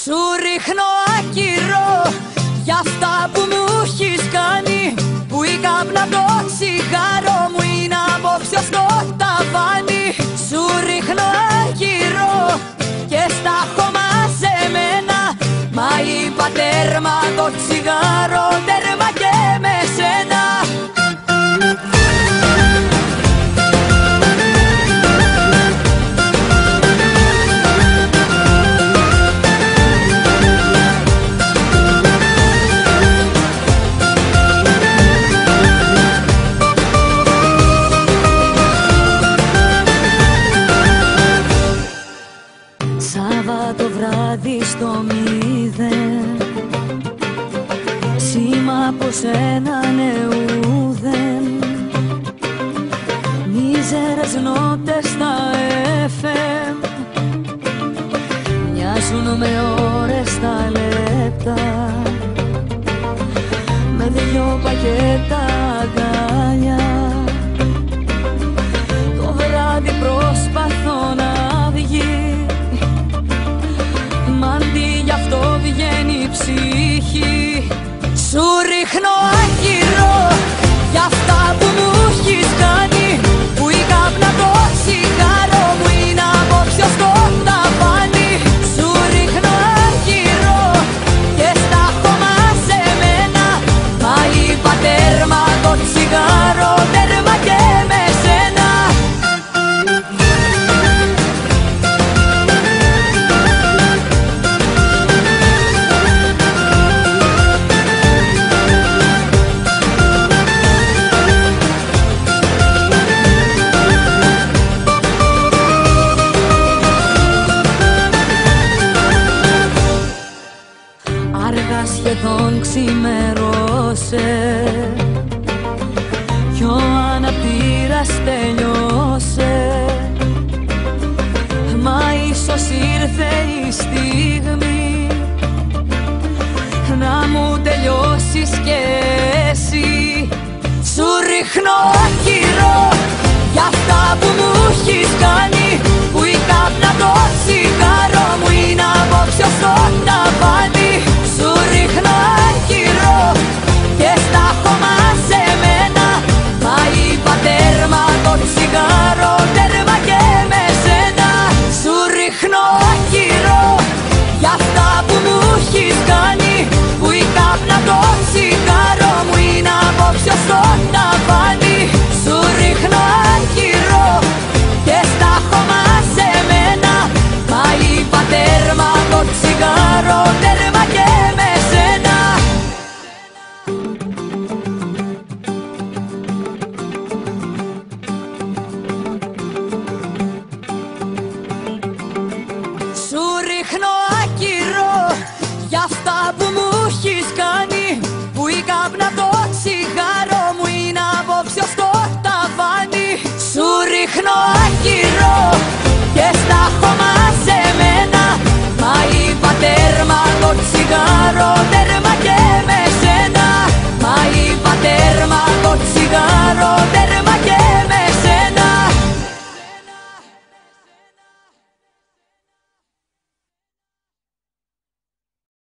Σου ρίχνω άκυρο για αυτά που μου έχεις κάνει, που η κάπνα απ' το τσιγάρο μου είναι απόψε στο ταβάνι. Σου ρίχνω άκυρο και στα έχω μαζεμένα, μα είπα τέρμα το τσιγάρο, τέρμα και με σένα. Σάββατο βράδυ στο 0, σήμα από σένα νεούδεν, μίζερες νότες στα FM, μοιάζουν με ώρες στα λεπτά, με δυο πακέτα αγκάλια